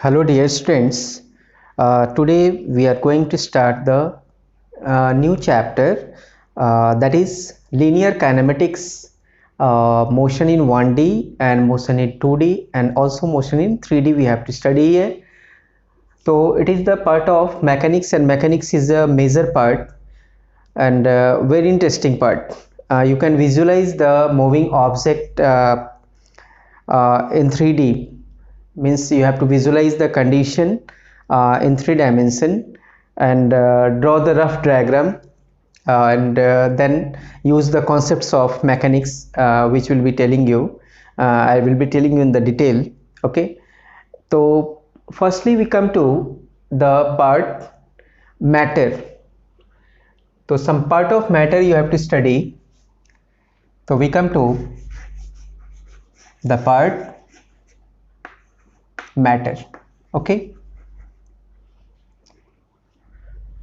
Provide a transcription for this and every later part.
Hello dear students, today we are going to start the new chapter that is linear kinematics, motion in 1D and motion in 2D and also motion in 3D we have to study here. So it is the part of mechanics, and mechanics is a major part and very interesting part. You can visualize the moving object in 3D, means you have to visualize the condition in 3 dimension and draw the rough diagram and then use the concepts of mechanics which will be telling you. I will be telling you in the detail. Okay, so firstly we come to the part matter. So some part of matter you have to study. So we come to the part matter. Okay,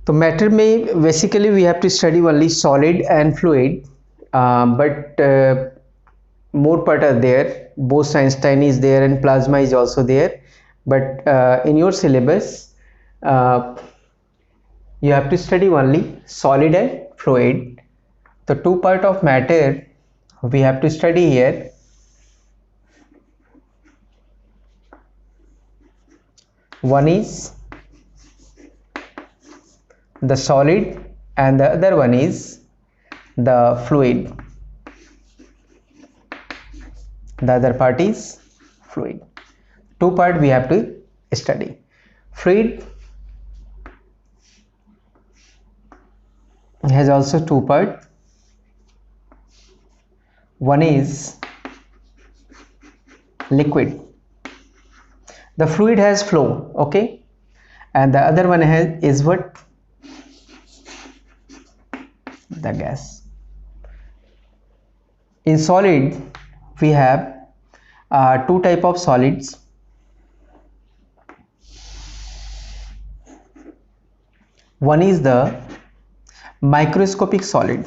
तो matter में basically we have to study only solid and fluid, but more part are there. Both Einstein is there and plasma is also there, but in your syllabus you have to study only solid and fluid. The two part of matter we have to study here. One is the solid and the other one is the fluid. The other part is fluid. Two part we have to study. Fluid has also two part. One is liquid. The fluid has flow, okay, and the other one is what? The gas. In solid we have two type of solids. One is the microscopic solid,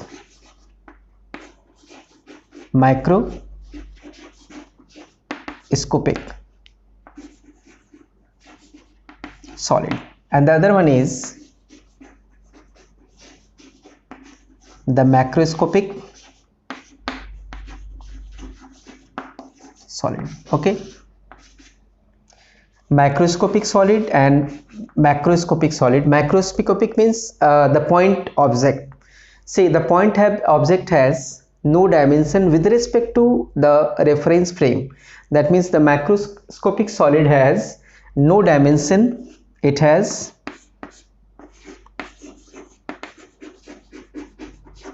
solid, and the other one is the macroscopic solid. Okay, microscopic solid and macroscopic solid. Macroscopic means the point object. See, the point object has no dimension with respect to the reference frame. That means the macroscopic solid has no dimension. It has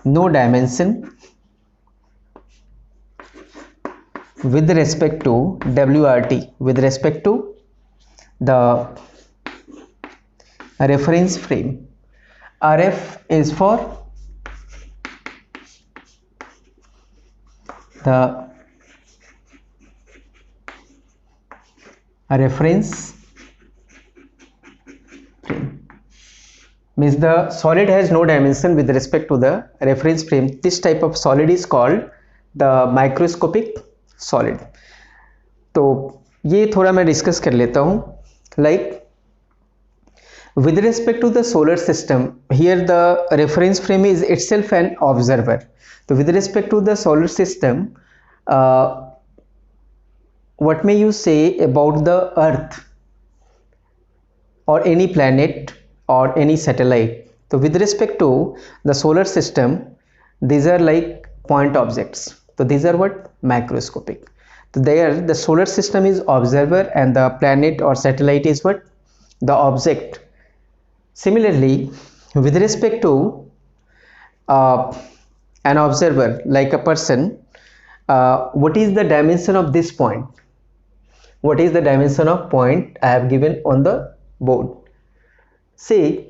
no dimension with respect to WRT, with respect to the reference frame. RF is for the reference frame, means the solid has no dimension with respect to the reference frame. This type of solid is called the microscopic solid. तो ये थोड़ा मैं discuss कर लेता हूँ. Like with respect to the solar system, here the reference frame is itself an observer. So with respect to the solar system, what may you say about the earth or any planet or any satellite? So with respect to the solar system, these are like point objects. So these are what? Macroscopic. So there the solar system is observer and the planet or satellite is what? The object. Similarly, with respect to an observer like a person, what is the dimension of this point? What is the dimension of point I have given on the board? Say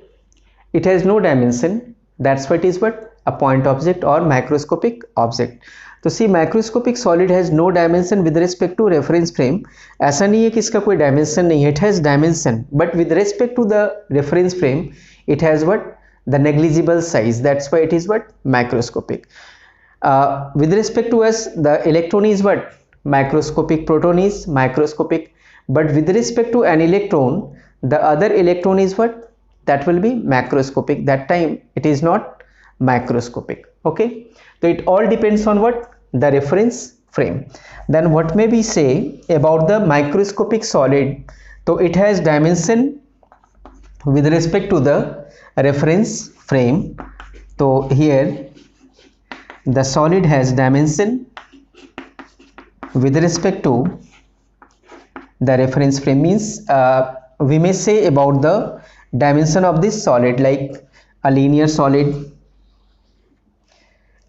it has no dimension. That's what is what? A point object or macroscopic object. तो see microscopic solid has no dimension with respect to reference frame. ऐसा नहीं है कि इसका कोई dimension नहीं है, it has dimension, but with respect to the reference frame it has what? The negligible size. That's why it is what? Microscopic. With respect to us, the electron is what? Macroscopic. Proton is microscopic. but with respect to an electron, the other electron is what? That will be macroscopic. That time it is not microscopic. Okay, so it all depends on what? The reference frame. Then what may we say about the microscopic solid? So it has dimension with respect to the reference frame. So here the solid has dimension with respect to the reference frame, means we may say about the dimension of this solid, like a linear solid,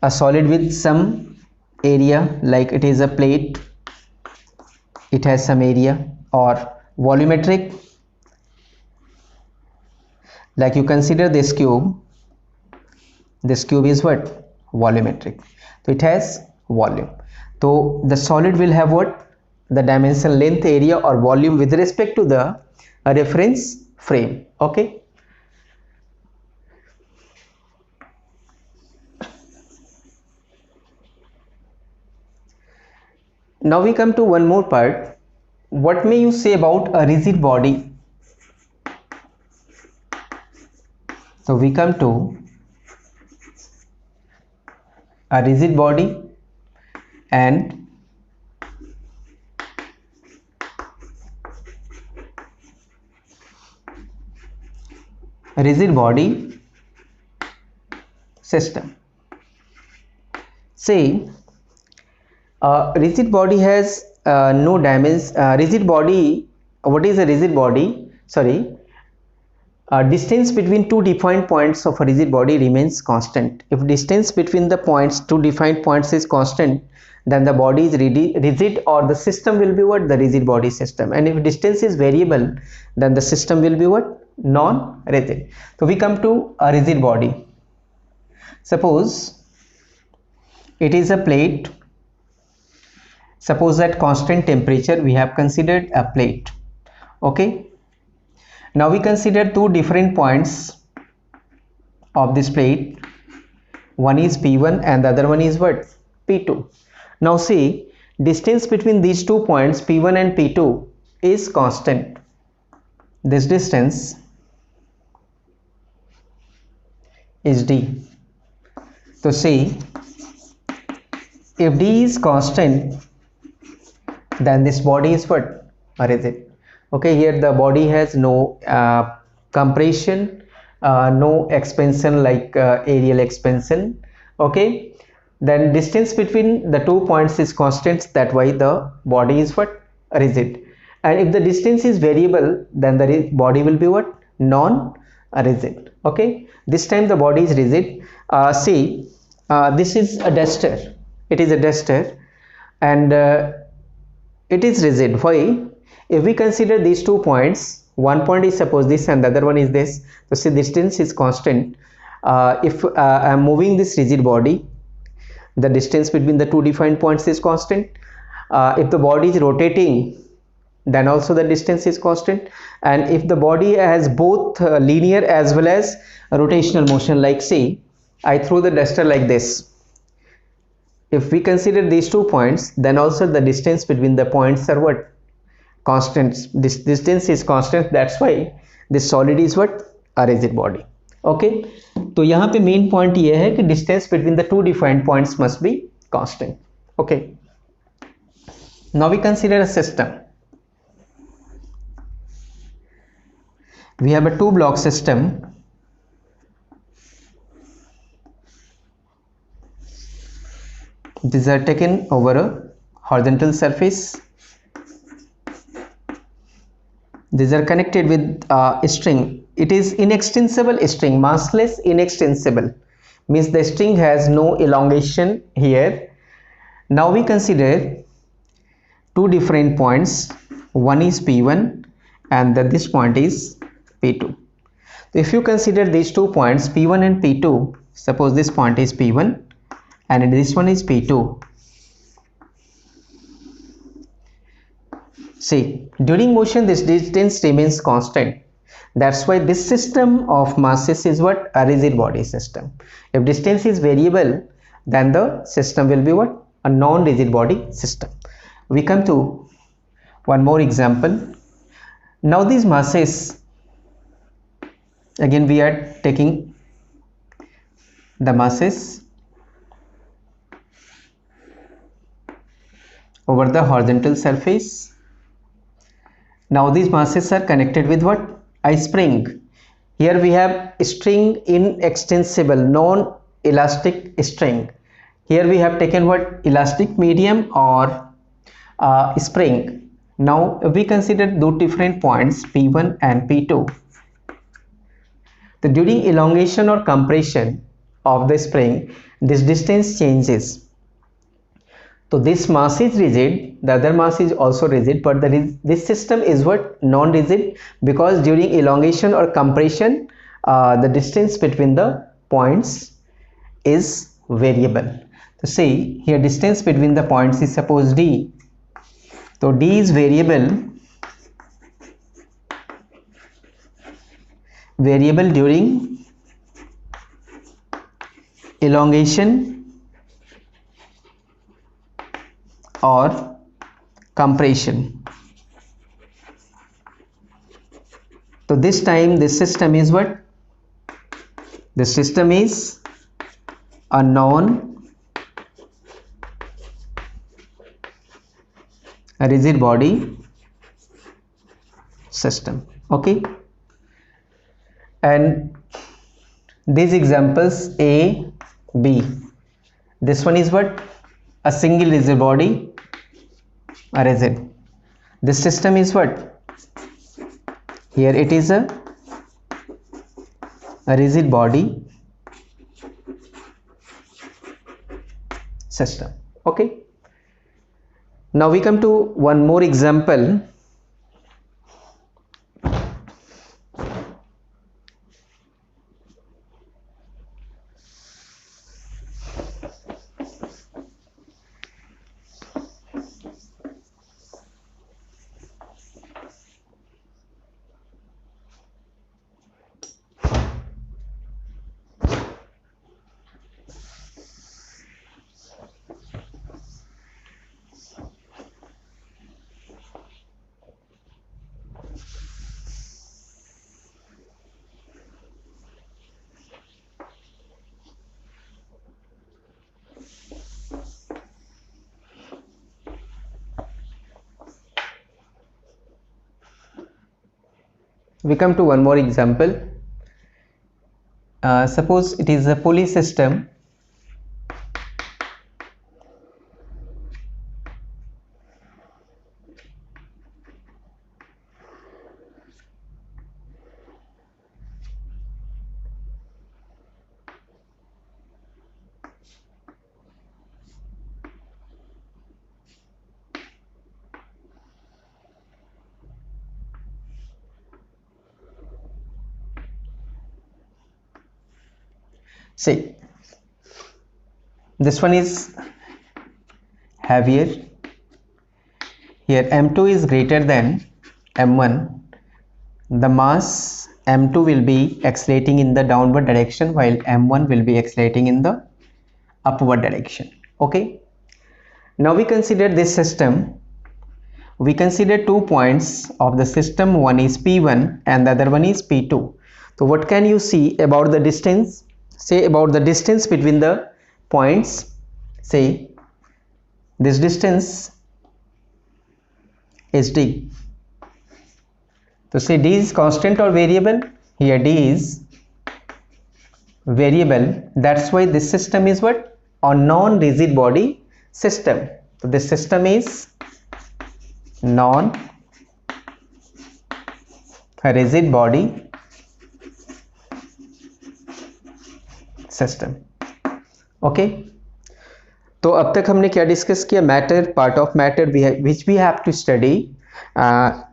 a solid with some area, like it is a plate, it has some area, or volumetric, like you consider this cube is what? Volumetric, so it has volume. So the solid will have what? The dimension, length, area or volume with respect to the reference frame. Okay, now we come to one more part. What may you say about a rigid body? So we come to a rigid body, and rigid body system. Say rigid body has no dimension. Rigid body, what is a rigid body? Sorry, distance between two defined points of a rigid body remains constant. If distance between the points, two defined points, is constant, then the body is rigid, or the system will be what? The rigid body system. And if distance is variable, then the system will be what? Non-rigid. So we come to a rigid body. Suppose it is a plate. Suppose at constant temperature we have considered a plate. Okay, now we consider two different points of this plate. One is P1 and the other one is what? P2. Now see, distance between these 2 points P1 and P2 is constant. This distance is D. So see, if D is constant, then this body is what? Rigid. Okay, here the body has no compression, no expansion like aerial expansion. Okay, then distance between the 2 points is constant, that why the body is what? Rigid. And if the distance is variable, then the body will be what? Non-rigid. Okay, this time the body is rigid. See, this is a duster. It is a duster, and it is rigid. Why? If we consider these 2 points, one point is suppose this and the other one is this, so see, distance is constant. If I am moving this rigid body, the distance between the 2 defined points is constant. If the body is rotating, then also the distance is constant. And if the body has both linear as well as rotational motion, like say I throw the duster like this, if we consider these 2 points, then also the distance between the points are what? Constant. This distance is constant, that's why this solid is what? A rigid body. Okay, तो यहाँ पे main point ये है कि distance between the 2 defined points must be constant. Okay, now we consider a system. We have a 2 block system. These are taken over a horizontal surface. These are connected with a string. It is inextensible string, massless inextensible, means the string has no elongation here. Now we consider 2 different points. One is P1 and this point is P2. If you consider these 2 points P1 and P2, suppose this point is P1 and this one is P2. See, during motion this distance remains constant. That's why this system of masses is what? A rigid body system. If distance is variable, then the system will be what? A non-rigid body system. We come to one more example. Now these masses, again we are taking the masses over the horizontal surface. Now these masses are connected with what? A spring. Here we have string, inextensible, non-elastic string. Here we have taken what? Elastic medium or spring. Now we consider two different points P1 and P2. So during elongation or compression of the spring, this distance changes. So this mass is rigid, the other mass is also rigid, but this system is what? Non-rigid, because during elongation or compression the distance between the points is variable. So see here, distance between the points is suppose d. So d is variable during elongation or compression. So this time this system is what? This system is a non-rigid body system. Okay, and these examples A, B. This one is what? A single rigid body, a rigid. This system is what? Here it is a rigid body system. Okay, now we come to one more example. We come to one more example. Suppose it is a pulley system. See, this one is heavier. Here M2 is greater than M1. The mass M2 will be accelerating in the downward direction while M1 will be accelerating in the upward direction. Okay, now we consider this system. We consider 2 points of the system. One is P1 and the other one is P2. So what can you see about the distance? Say about the distance between the points. Say this distance is d. So say d is constant or variable. Here d is variable. That's why this system is what? A non-rigid body system. So this system is non-rigid body system. Okay, तो अब तक हमने क्या discuss किया? Matter, part of matter which we have to study.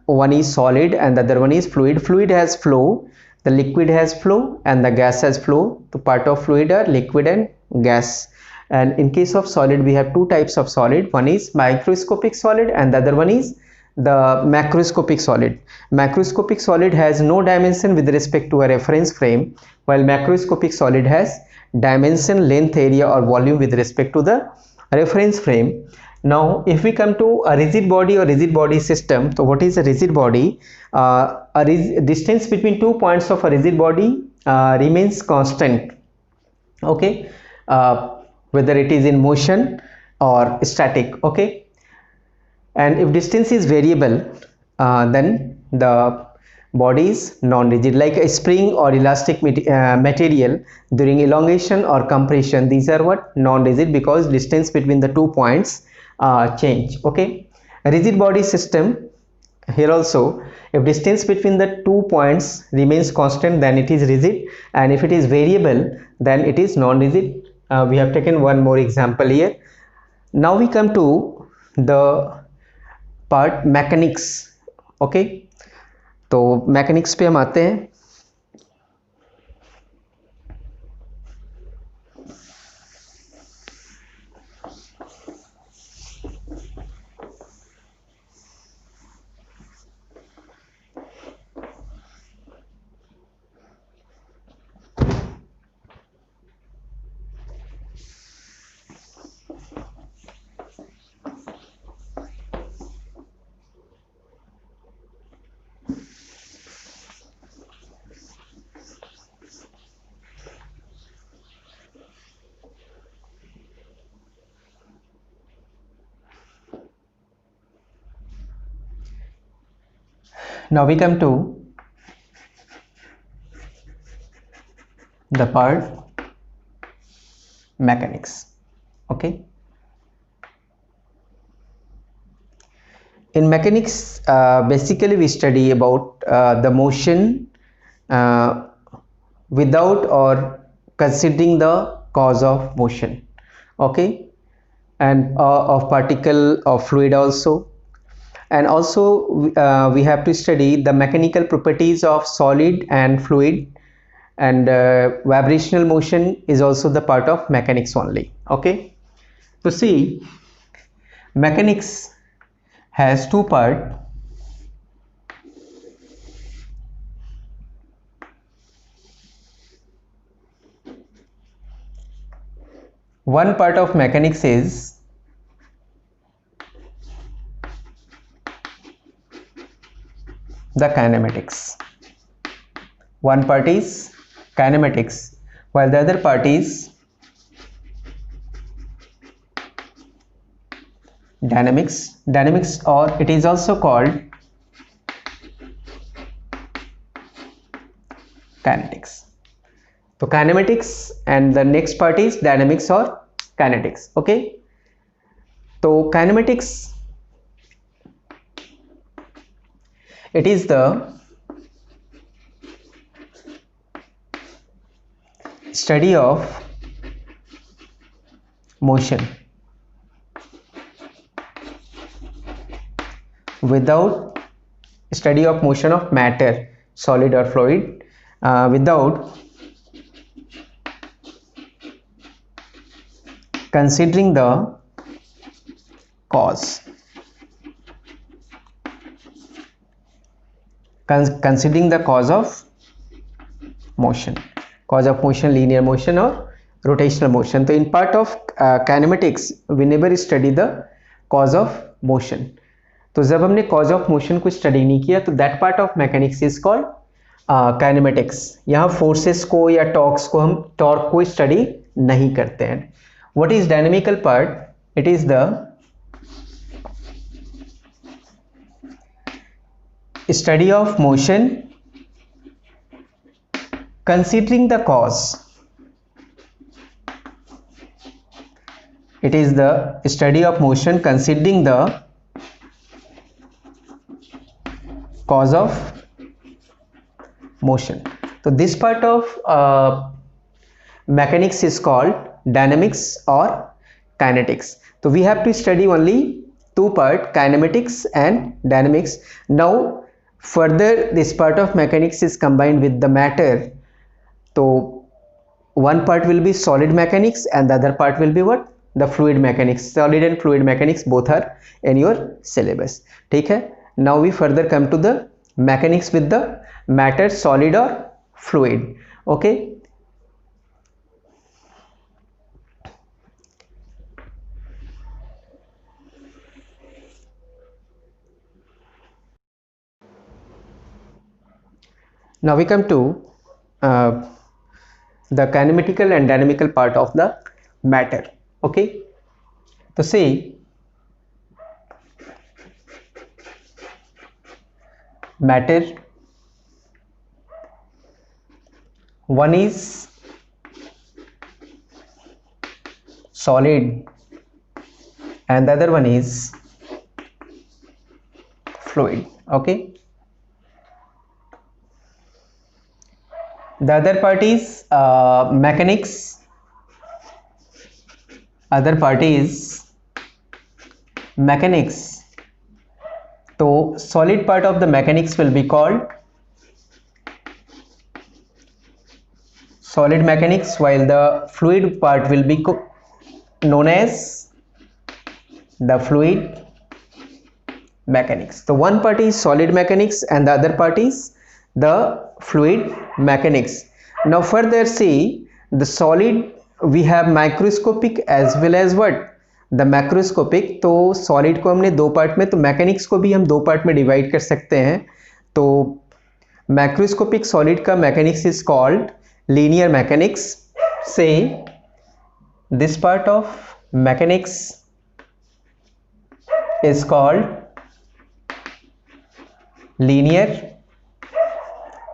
One is solid and the other one is fluid. Fluid has flow, the liquid has flow and the gas has flow. तो part of fluid are liquid and gas. And in case of solid we have two types of solid. One is microscopic solid and the other one is the macroscopic solid. Macroscopic solid has no dimension with respect to a reference frame, while macroscopic solid has dimension, length, area or volume with respect to the reference frame. Now if we come to a rigid body or rigid body system, so what is a rigid body? Distance between 2 points of a rigid body remains constant, okay, whether it is in motion or static, okay. And if distance is variable, then the body is non-rigid, like a spring or elastic material during elongation or compression. These are what? Non-rigid, because distance between the 2 points change, okay. A rigid body system, here also, if distance between the 2 points remains constant, then it is rigid, and if it is variable, then it is non-rigid. We have taken one more example here. Now we come to the part mechanics, okay. तो mechanics पे हम आते हैं। Now we come to the part mechanics, okay. In mechanics, basically we study about the motion without or considering the cause of motion, okay, and of particle of fluid also. And also we have to study the mechanical properties of solid and fluid, and vibrational motion is also the part of mechanics only, okay. So see, mechanics has two parts. One part of mechanics is the kinematics. One part is kinematics, while the other part is dynamics. Or it is also called kinetics. So kinematics and the next part is dynamics or kinetics, okay. So kinematics, it is the study of motion without study of motion of matter, solid or fluid, without considering the cause. Considering the cause of motion, linear motion or rotational motion. So in part of kinematics we never study the cause of motion. तो जब हमने cause of motion को study नहीं किया, तो that part of mechanics is called kinematics. यहाँ forces को या torques को study नहीं करते हैं. What is dynamical part? It is the study of motion considering the cause. It is the study of motion considering the cause of motion. So this part of mechanics is called dynamics or kinetics. So we have to study only two parts, kinematics and dynamics. Now further this part of mechanics is combined with the matter. So one part will be solid mechanics and the other part will be what? The fluid mechanics. Solid and fluid mechanics both are in your syllabus, ठीक है. Now we further come to the mechanics with the matter, solid or fluid, okay. Now we come to uh, the kinematical and dynamical part of the matter. Okay, so see, matter, one is solid and the other one is fluid. Okay, the other part is mechanics, other part is mechanics. So solid part of the mechanics will be called solid mechanics, while the fluid part will be known as the fluid mechanics. So one part is solid mechanics and the other part is the fluid mechanics. Now further see, the solid we have microscopic as well as what, the macroscopic. तो solid को हमने दो part में, तो mechanics को भी हम दो पार्ट में डिवाइड कर सकते हैं. तो मैक्रोस्कोपिक सॉलिड का mechanics is called linear mechanics. So this part of mechanics is called linear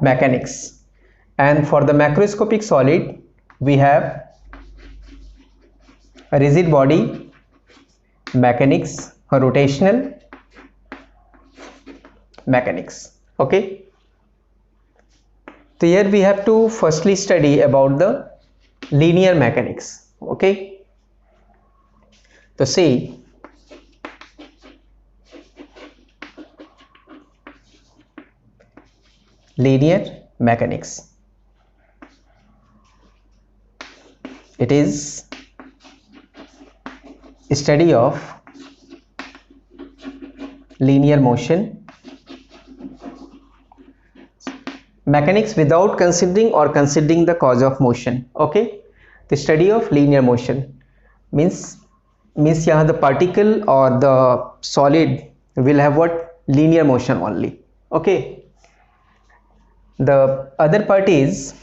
mechanics. And for the macroscopic solid we have a rigid body mechanics or rotational mechanics. Okay, so here we have to firstly study about the linear mechanics. Okay, so see, linear mechanics, it is a study of linear motion, mechanics without considering or considering the cause of motion. Okay, the study of linear motion means यहाँ the particle or the solid will have what, linear motion only. Okay, the other part is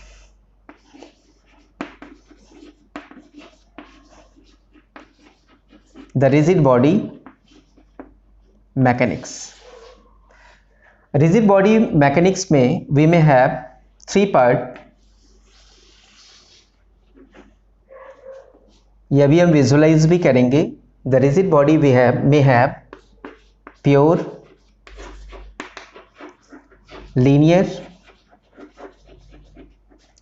the rigid body mechanics. Rigid body mechanics में we may have three part. ये अभी हम visualise भी करेंगे. The rigid body we may have pure linear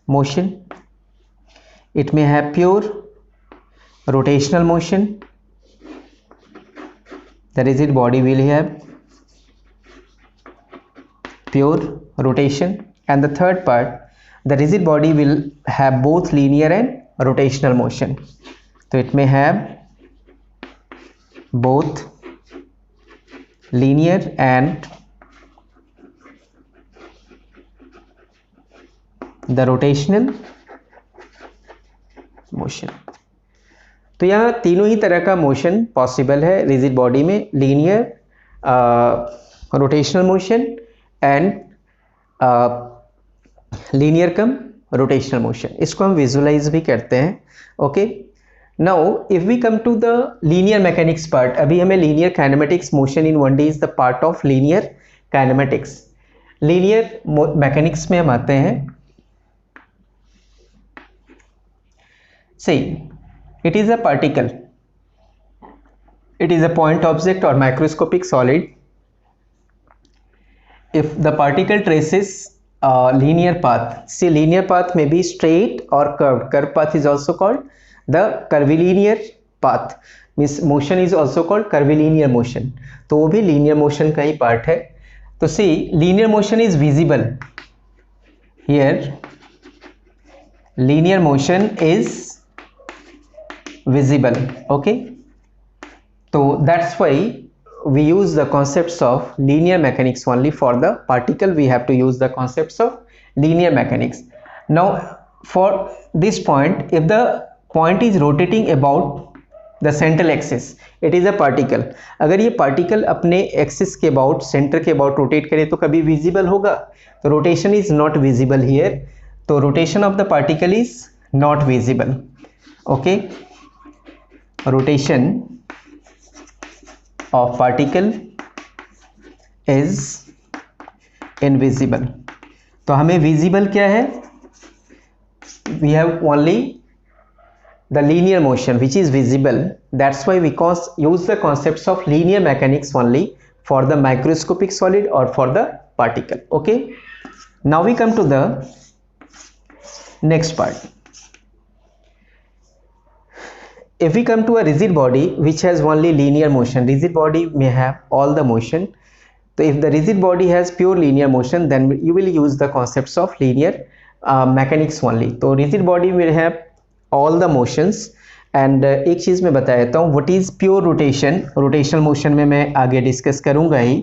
motion, it may have pure rotational motion. The rigid body will have pure rotation, and the third part, the rigid body will have both linear and rotational motion. So it may have both linear and the rotational motion. तो यहाँ तीनों ही तरह का motion possible है rigid body में, linear, rotational motion and linear cum rotational motion. इसको हम विजुलाइज भी करते हैं. Okay, now if we come to the linear mechanics part, अभी हमें linear kinematics, motion in one D is the part of linear kinematics. Linear mechanics में हम आते हैं. See, it is a particle, it is a point object or macroscopic solid. If the particle traces a linear path, see linear path may be straight or curved. Curved path is also called the curvilinear path, means motion is also called curvilinear motion. तो वो भी linear motion का ही part है. तो see, linear motion is visible here. Linear motion is visible. Okay, so that's why we use the concepts of linear mechanics only. For the particle we have to use the concepts of linear mechanics. Now for this point, if the point is rotating about the central axis, it is a particle. अगर ये particle अपने axis के about, centre के about rotate करे तो कभी visible होगा? तो rotation is not visible here, तो rotation of the particle is not visible. Okay, rotation of particle is invisible. तो हमें विजिबल क्या है? We have only the linear motion which is visible. That's why we use the concepts of linear mechanics only for the microscopic solid or for the particle. Okay, now we come to the next part. If we come to a rigid body which has only linear motion, rigid body may have all the motion. So if the rigid body has pure linear motion, then you will use the concepts of linear mechanics only. तो rigid body will have all the motions and एक चीज़ मैं बता देता हूँ, what is pure rotation. Rotational motion में मैं आगे discuss करूँगा ही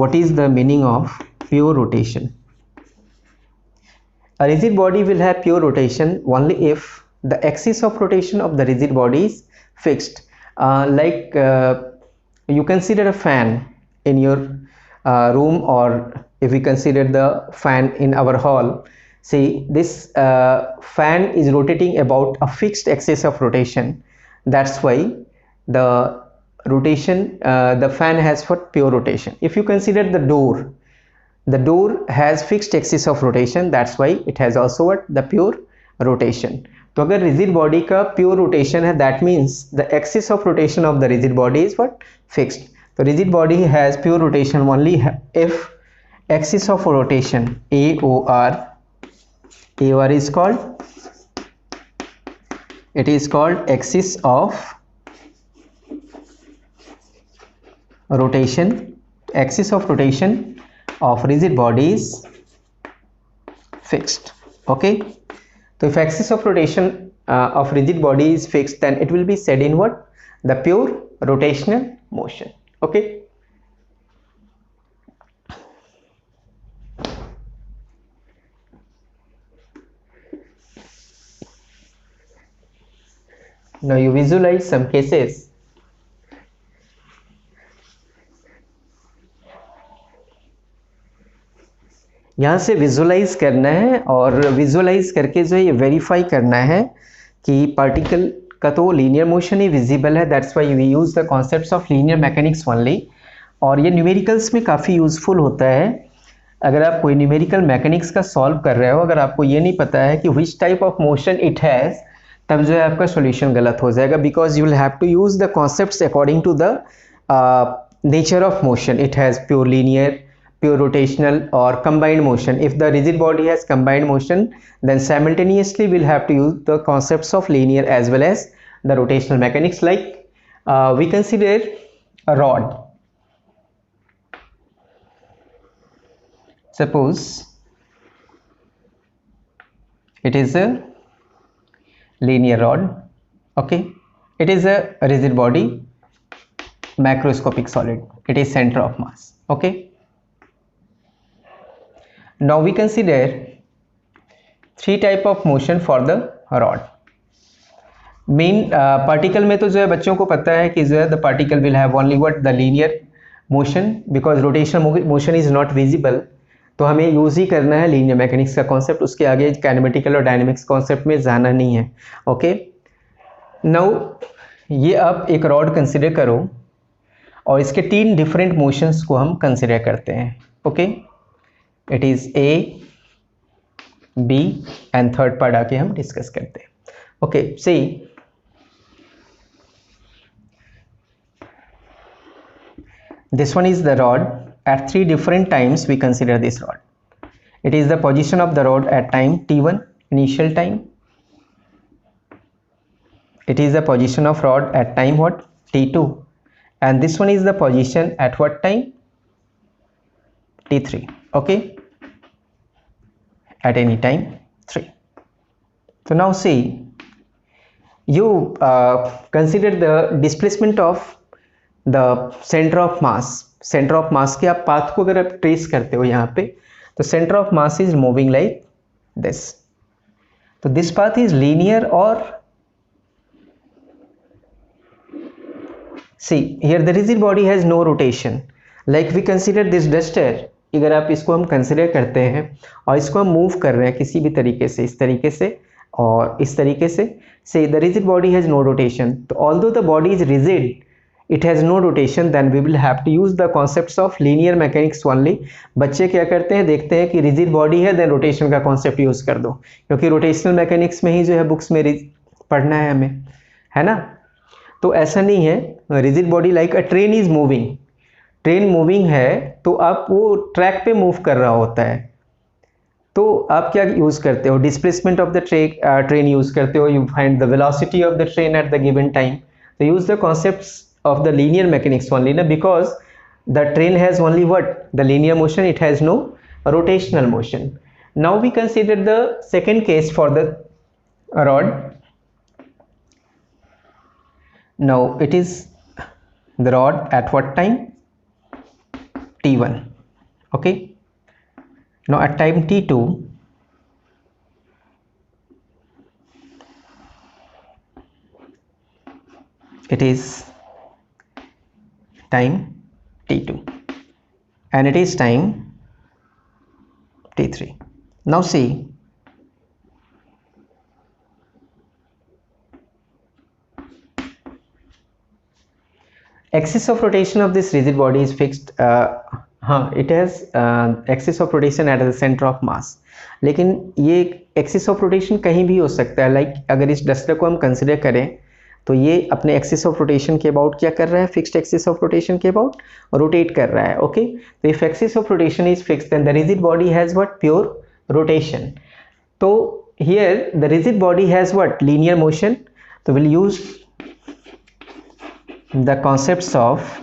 what is the meaning of pure rotation. A rigid body will have pure rotation only if the axis of rotation of the rigid body is fixed. You consider a fan in your room, or if we consider the fan in our hall. See, this fan is rotating about a fixed axis of rotation. That's why the rotation, the fan has for pure rotation. If you consider the door has fixed axis of rotation. That's why it has also what? The pure rotation. तो अगर rigid body का pure rotation है, that means the axis of rotation of the rigid body is what? Fixed. So rigid body has pure rotation only if axis of rotation AOR is called, it is called axis of rotation. Axis of rotation of rigid body is fixed. Okay, so if axis of rotation of rigid body is fixed, then it will be said in what? The pure rotational motion. Okay, now you visualize some cases. यहाँ से visualise करना है और visualise करके जो है ये verify करना है कि पार्टिकल का तो लीनियर मोशन ही विजिबल है. That's why we use the concepts of linear mechanics only. और ये न्यूमेरिकल्स में काफ़ी यूज़फुल होता है. अगर आप कोई न्यूमेरिकल मैकेनिक्स का सॉल्व कर रहे हो, अगर आपको ये नहीं पता है कि which type of motion it has, तब जो है आपका सॉल्यूशन गलत हो जाएगा. Because you will have to use the concepts according to the nature of motion. It has pure linear, pure rotational or combined motion. If the rigid body has combined motion, then simultaneously we'll have to use the concepts of linear as well as the rotational mechanics. Like we consider a rod. Suppose it is a linear rod. Okay, it is a rigid body, macroscopic solid. It is center of mass. Okay, now we consider three type of motion for the rod. Main particle में तो जो है बच्चों को पता है कि जो है the particle will have only what? The linear motion, because rotational motion is not visible. तो हमें यूज़ ही करना है लीनियर मैकेनिक्स का कॉन्सेप्ट. उसके आगे काइनेमेटिकल और डायनेमिक्स कॉन्सेप्ट में जाना नहीं है. ओके, नाउ ये आप एक रॉड कंसिडर करो और इसके तीन डिफरेंट मोशंस को हम कंसिडर करते हैं. Okay, it is A, B and third part आके हम डिस्कस करते हैं. Okay, see this one is the rod. At three different times we consider this rod. It is the position of the rod at time t1, initial time. It is the position of rod at time what? t2. And this one is the position at what time? t3. Okay, at any time 3. So now see, you consider the displacement of the center of mass. Centre of मास के आप path को अगर आप trace करते हो यहाँ पे, तो centre of mass is moving like this. तो दिस पाथ इज लीनियर और see here the rigid body has no rotation, like we consider this duster, अगर आप इसको हम कंसिडर करते हैं और इसको हम मूव कर रहे हैं किसी भी तरीके से, इस तरीके से और इस तरीके से the rigid body has no rotation, तो although the body is rigid, it has no rotation, then we will have to use the concepts of linear mechanics only. बच्चे क्या करते हैं, देखते हैं कि रिजिड बॉडी है देन रोटेशन का कॉन्सेप्ट यूज कर दो, क्योंकि रोटेशनल मैकेनिक्स में ही जो है बुक्स में पढ़ना है हमें, है ना। तो ऐसा नहीं है, rigid body like a train is moving, train moving है तो आप वो ट्रैक पे मूव कर रहा होता है, तो आप क्या यूज करते हो, displacement of the train use करते हो, you find the velocity of the train at the given time, तो use the concepts of the linear mechanics only, na, because the train has only what, the linear motion, it has no rotational motion. Now we consider the second case for the rod. Now it is the rod at what time, t1, okay. Now at time t2 it is time t2 and it is time t3. Now see, axis of rotation of this rigid body is fixed, it has axis of rotation at the center of mass, लेकिन ये axis of rotation कहीं भी हो सकता है, like अगर इस duster को हम कंसिडर करें तो ये अपने एक्सिस ऑफ रोटेशन के अबाउट क्या कर रहा है, फिक्स्ड एक्सिस ऑफ रोटेशन के अबाउट रोटेट कर रहा है, ओके। तो if axis of rotation is fixed then the rigid body has what, pure rotation. तो here the rigid body has what, linear motion, तो will use the concepts of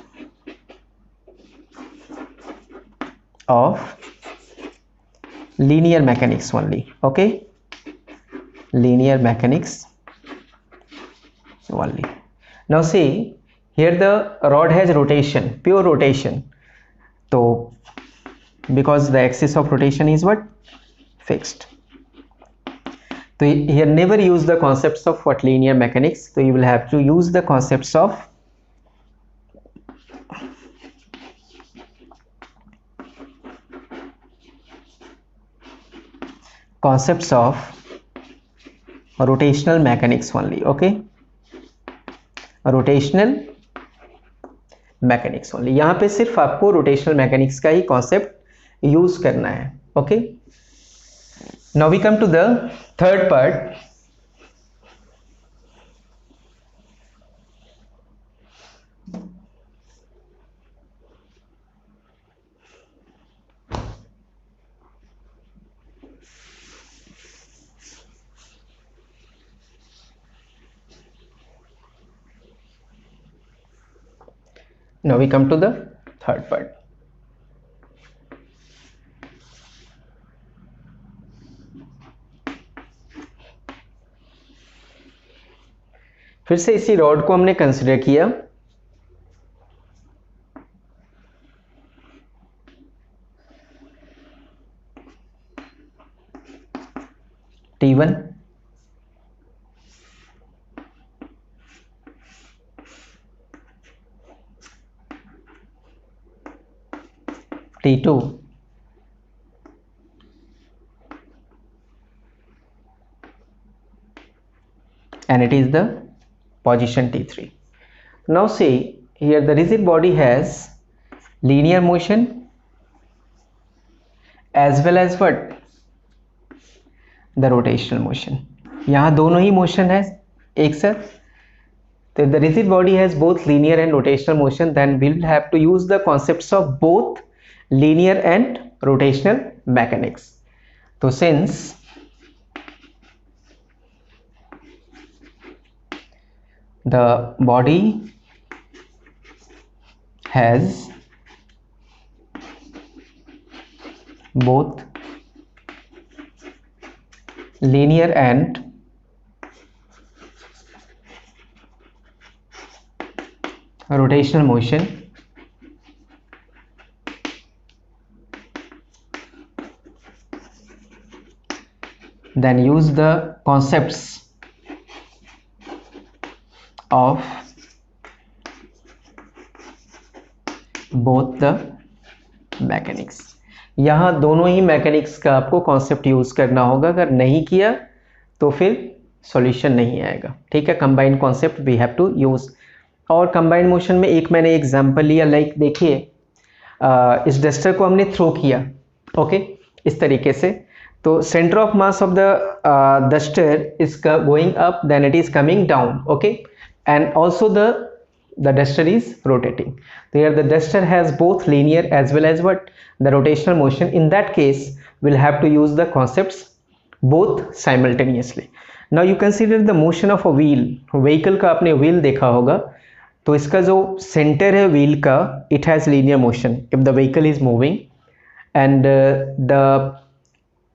linear mechanics only, okay, linear mechanics only. Now see here the rod has rotation, pure rotation, so because the axis of rotation is what, fixed, so here never use the concepts of what, linear mechanics, so you will have to use the concepts of rotational mechanics only, okay, rotational mechanics only, यहाँ पे सिर्फ आपको rotational mechanics का ही concept use करना है, okay. Now we come to the third part, now we come to the third part. फिर से इसी रॉड को हमने कंसिडर किया, T1 T2 and it is the position T3. Now see here the rigid body has linear motion as well as what, the rotational motion, यहाँ दोनों ही motion है एक साथ, तो the rigid body has both linear and rotational motion, then we will have to use the concepts of both linear and rotational mechanics. So since the body has both linear and rotational motion, then use the concepts of both the mechanics. यहाँ दोनों ही mechanics का आपको concept use करना होगा, अगर नहीं किया तो फिर सॉल्यूशन नहीं आएगा। ठीक है, combined concept we have to use. और कंबाइंड मोशन में एक मैंने एग्जांपल लिया, लाइक देखिए इस डस्टर को हमने थ्रो किया, ओके, इस तरीके से, तो centre of mass of the duster is going up, then it is coming down, okay, and also the duster is rotating. So here the duster has both linear as well as what, the rotational motion. In that case we'll have to use the concepts both simultaneously. Now you consider the motion of a wheel. vehicle का आपने wheel देखा होगा, तो इसका जो center है wheel का, it has linear motion if the vehicle is moving, and the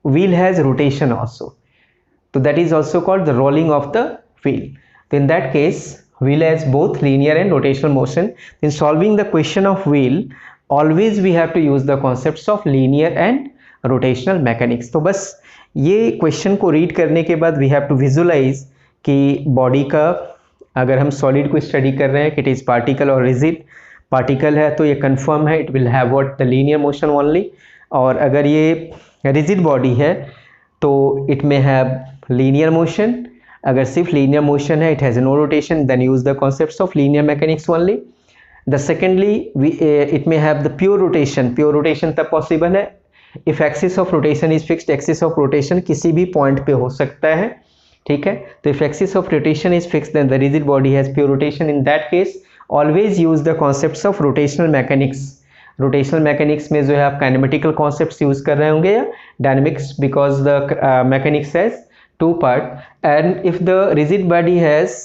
wheel has rotation also, so that is also called the rolling of the wheel. So in that case wheel has both linear and rotational motion. In solving the question of wheel, always we have to use the concepts of linear and rotational mechanics. तो बस ये question को read करने के बाद we have to visualize कि body का, अगर हम सॉलिड को स्टडी कर रहे हैं कि इट इज़ पार्टिकल और रिजिड, पार्टिकल है तो ये कंफर्म है, it will have what, the linear motion only, और अगर ये रिजिड बॉडी है तो it may have linear motion. अगर सिर्फ लीनियर मोशन है, it has no rotation, then use the concepts of linear mechanics only. The secondly it may have the pure rotation. Pure rotation तब possible है if axis of rotation is fixed. Axis of rotation किसी भी point पे हो सकता है, ठीक है, तो if axis of rotation is fixed then the rigid body has pure rotation. In that case always use the concepts of rotational mechanics. Rotational mechanics में जो है आप काइनेमेटिकल कॉन्सेप्ट्स यूज कर रहे होंगे या dynamics, because the mechanics has two part, and if the rigid body has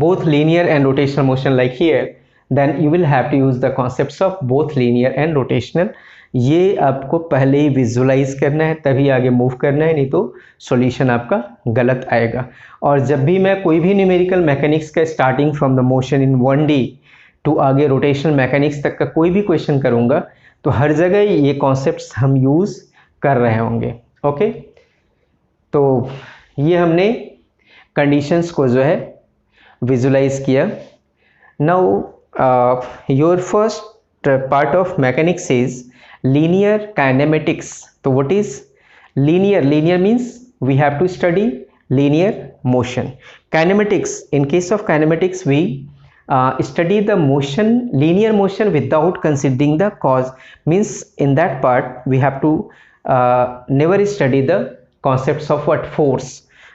both linear and rotational motion like here, then you will have to use the concepts of both linear and rotational. ये आपको पहले ही visualise करना है, तभी आगे move करना है, नहीं तो सॉल्यूशन आपका गलत आएगा। और जब भी मैं कोई भी न्यूमेरिकल मैकेनिक्स का starting from the motion in 1D to आगे रोटेशनल मैकेनिक्स तक का कोई भी क्वेश्चन करूँगा तो हर जगह ये कॉन्सेप्ट्स हम यूज़ कर रहे होंगे, ओके। तो ये हमने कंडीशंस को जो है विजुलाइज किया। Now your first part of mechanics is linear kinematics. तो what is linear? Linear means we have to study linear motion. Kinematics, in case of kinematics we study the motion, linear motion without considering the cause. Means in that part we have to never study the concepts of what, force.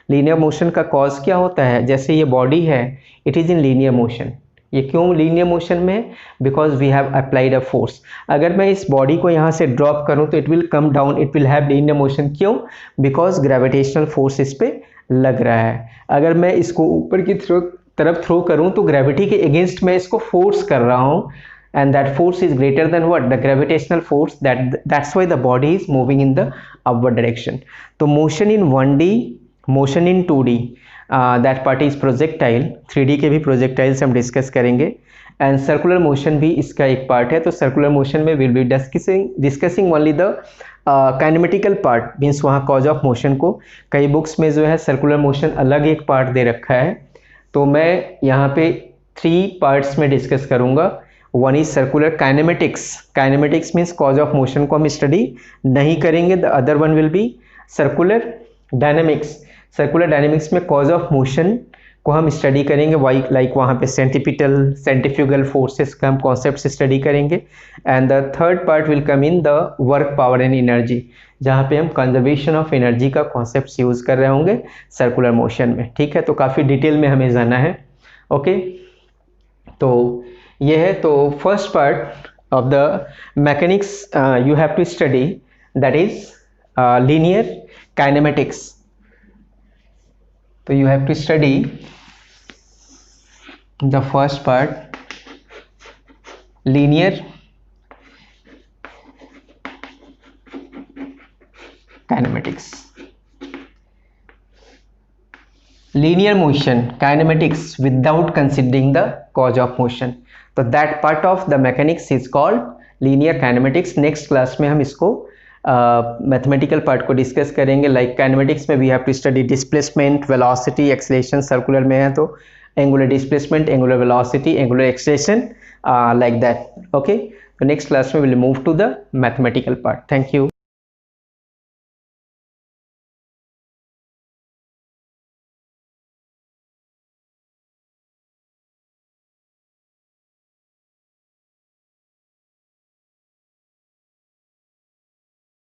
Linear motion का cause क्या होता है? जैसे ये body है, it is in linear motion. ये क्यों linear motion में है? Because we have applied a force. अगर मैं इस बॉडी को यहाँ से ड्रॉप करूँ तो it will come down, it will have linear motion. क्यों? बिकॉज ग्रेविटेशनल फोर्स इस पर लग रहा है। अगर मैं इसको ऊपर की तरफ थ्रो करूँ तो ग्रेविटी के अगेंस्ट मैं इसको फोर्स कर रहा हूँ, and that force is greater than what, the gravitational force. That's why the body is moving in the upward direction. तो motion in 1D, motion in 2D, that part is projectile. 3D के भी projectiles हम discuss करेंगे, and circular motion भी इसका एक part है। तो circular motion में we'll be discussing only the kinematical part, means वहाँ cause of motion को कई बुक्स में जो है circular motion अलग एक पार्ट दे रखा है, तो मैं यहाँ पे 3 पार्ट्स में डिस्कस करूँगा। One is circular kinematics. Kinematics means cause of motion को हम स्टडी नहीं करेंगे। The other one will be circular dynamics. Circular dynamics में कॉज ऑफ मोशन को हम स्टडी करेंगे, लाइक वहाँ पे सेंट्रीफ्यूगल फोर्सेस का हम कॉन्सेप्ट स्टडी करेंगे। And the third part will come in the work, power and energy, जहाँ पे हम कंजर्वेशन ऑफ एनर्जी का कॉन्सेप्ट यूज कर रहे होंगे सर्कुलर मोशन में, ठीक है। तो काफ़ी डिटेल में हमें जाना है, ओके। तो ये है, तो first part of the mechanics you have to study, that is linear kinematics. तो you have to study the first part, linear kinematics. Linear motion kinematics without considering the cause of motion. तो that part of the mechanics is called linear kinematics. Next class में हम इसको mathematical part को discuss करेंगे। Like kinematics में we have to study displacement, velocity, acceleration. Circular में है तो angular displacement, angular velocity, angular acceleration, like that. Okay, the next class we will move to the mathematical part. Thank you.